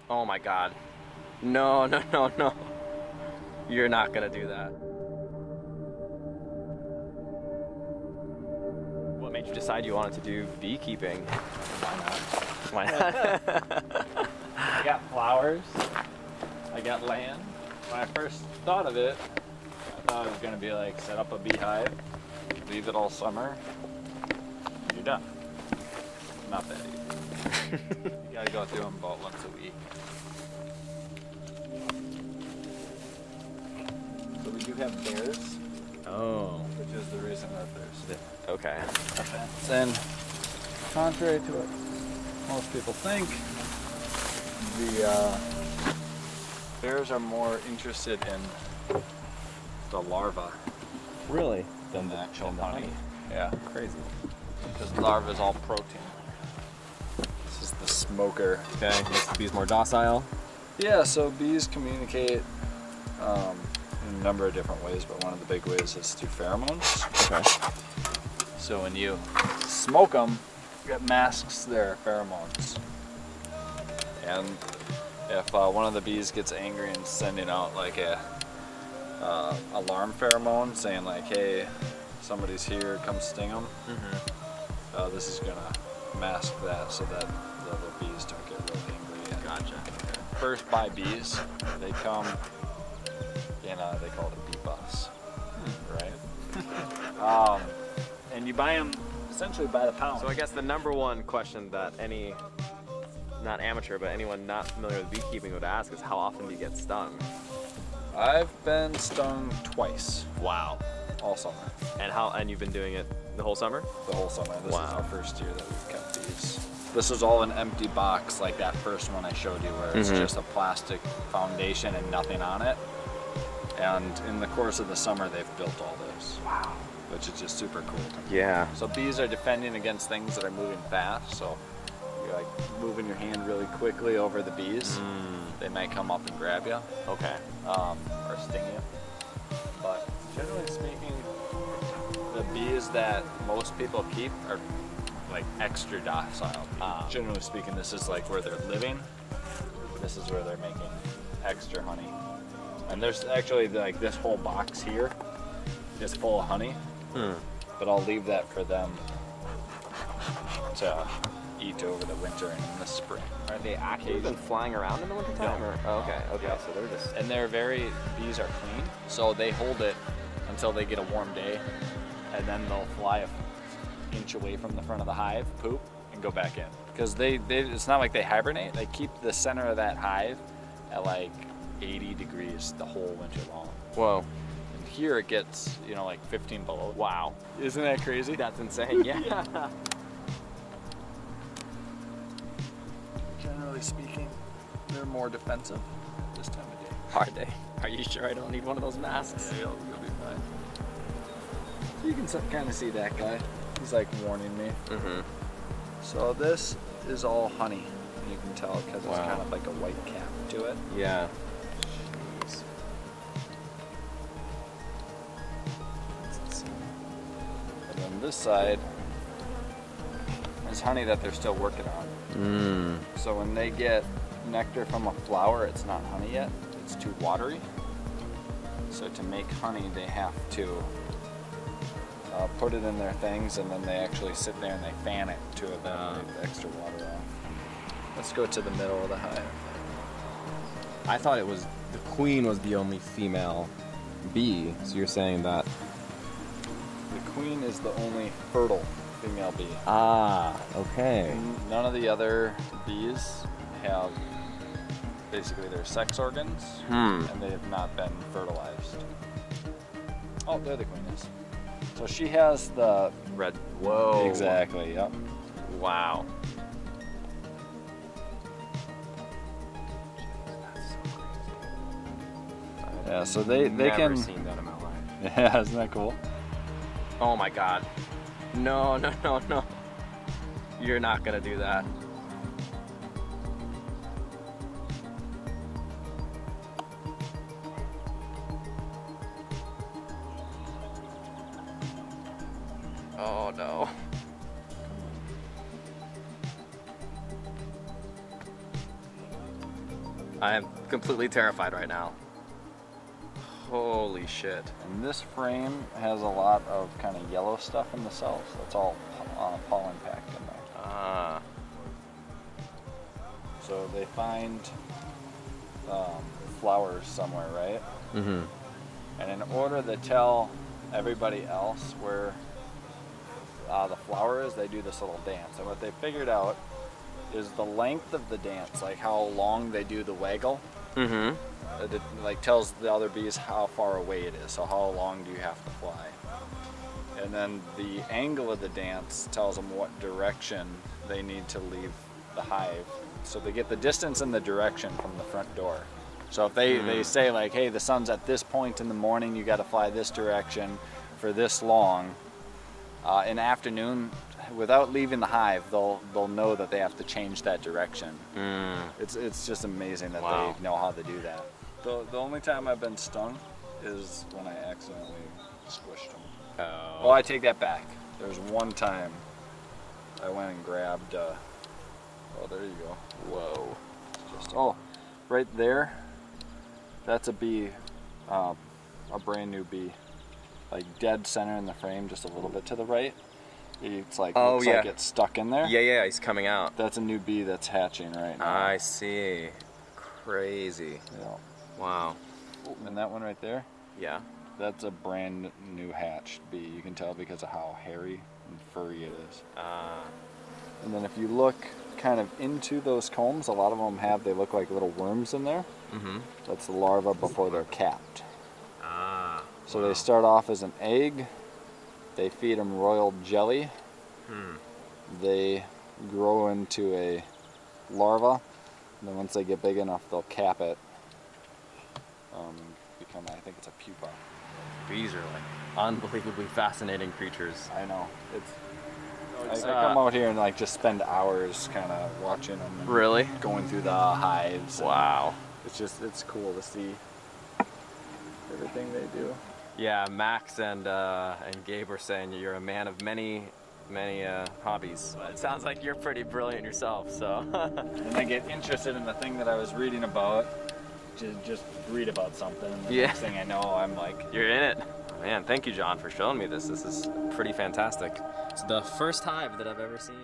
Oh my God. No, no, no, no. You're not gonna do that. What made you decide you wanted to do beekeeping? Why not? Why not? I got flowers. I got land. When I first thought of it, I thought it was gonna be like set up a beehive, leave it all summer, you're done. Not that easy. You gotta go through them about once a week. So we do have bears, Oh. which is the reason that there's Okay. a fence. And contrary to what most people think, the bears are more interested in the larva Really? than the actual honey. Yeah, Crazy. because the larva is all protein. This is the smoker. Okay, makes the bees more docile. Yeah, so bees communicate in a number of different ways, but one of the big ways is through pheromones. Okay. So when you smoke them, it masks their pheromones. And if one of the bees gets angry and sending out like a alarm pheromone saying like, hey, somebody's here, come sting them, this is gonna mask that so that the other bees don't get real angry. And Gotcha. first by bees, they come in they call it a bee bus, right? And you buy them essentially by the pound. So I guess the number one question that any, not amateur, but anyone not familiar with beekeeping would ask is how often do you get stung? I've been stung twice. Wow. All summer. And you've been doing it the whole summer? The whole summer. This Wow. is our first year that we've kept these. This is all an empty box like that first one I showed you where it's just a plastic foundation and nothing on it. And in the course of the summer they've built all this. Wow. Which is just super cool. Yeah. So bees are defending against things that are moving fast. So you're like moving your hand really quickly over the bees. They might come up and grab you. Okay. Or sting you. But generally speaking, the bees that most people keep are like extra docile. Generally speaking, this is like where they're living. This is where they're making extra honey. And there's actually like this whole box here is full of honey. But I'll leave that for them to eat over the winter and in the spring. Are they active and flying around in the wintertime? No. Or? Oh, okay, okay, Yeah. so they're just... And bees are clean, so they hold it until they get a warm day, and then they'll fly an inch away from the front of the hive, poop, and go back in. Because it's not like they hibernate, they keep the center of that hive at like 80 degrees the whole winter long. Whoa. And here it gets, like 15 below. Wow. Isn't that crazy? That's insane, yeah. Generally speaking, they're more defensive this time of day. Are they? Are you sure I don't need one of those masks? Yeah, you'll be fine. So you can kind of see that guy. He's like warning me. So this is all honey. And you can tell because it's kind of like a white cap to it. Yeah. Jeez. And then this side is honey that they're still working on. So when they get nectar from a flower, it's not honey yet. It's too watery. So to make honey, they have to put it in their things, and then they actually sit there and they fan it to take the extra water off. Let's go to the middle of the hive. I thought it was, the queen was the only female bee, so you're saying that... The queen is the only fertile female bee. Ah, okay. None of the other bees have basically their sex organs, and they have not been fertilized. Oh, there the queen is. So she has the Red, whoa. Exactly, yep. Wow. Yeah, so they can... Never seen that in my life. Yeah, isn't that cool? Oh my God. No, no, no, no. You're not gonna do that. Oh no. I am completely terrified right now. Holy shit. And this frame has a lot of kind of yellow stuff in the cells. That's all pollen packed in there. Ah. So they find flowers somewhere, right? Mm-hmm. And in order to tell everybody else where the flower is, they do this little dance. And what they figured out is the length of the dance, like how long they do the waggle. Mm-hmm. It like tells the other bees how far away it is, so how long do you have to fly. And then the angle of the dance tells them what direction they need to leave the hive. So they get the distance and the direction from the front door. So if they say like, hey, the sun's at this point in the morning, you got to fly this direction for this long. In the afternoon, without leaving the hive, they'll know that they have to change that direction. It's just amazing that they know how to do that. The only time I've been stung is when I accidentally squished them. Oh. Well, I take that back. There's one time I went and grabbed, oh, there you go. Whoa. Oh, right there, that's a bee, a brand new bee. Like dead center in the frame, just a little bit to the right. It's like, looks like it's stuck in there. Yeah, he's coming out. That's a new bee that's hatching right now. I see. Crazy. Yeah. Wow. And that one right there? Yeah. That's a brand new hatched bee. You can tell because of how hairy and furry it is. And then if you look kind of into those combs, a lot of them they look like little worms in there. Mm-hmm. That's the larva before they're capped. So wow. they start off as an egg. They feed them royal jelly. They grow into a larva. And then once they get big enough, they'll cap it. Become, I think it's a pupa. Bees are like unbelievably fascinating creatures. I know. I come out here and like just spend hours kind of watching them. And really? Going through the hives. Wow. It's cool to see everything they do. Yeah, Max and Gabe were saying you're a man of many hobbies. It sounds like you're pretty brilliant yourself, so. And I get interested in the thing that I was reading about. Just read about something, and the next thing I know, I'm like... You're in it. Man, thank you, John, for showing me this. This is pretty fantastic. It's the first hive that I've ever seen.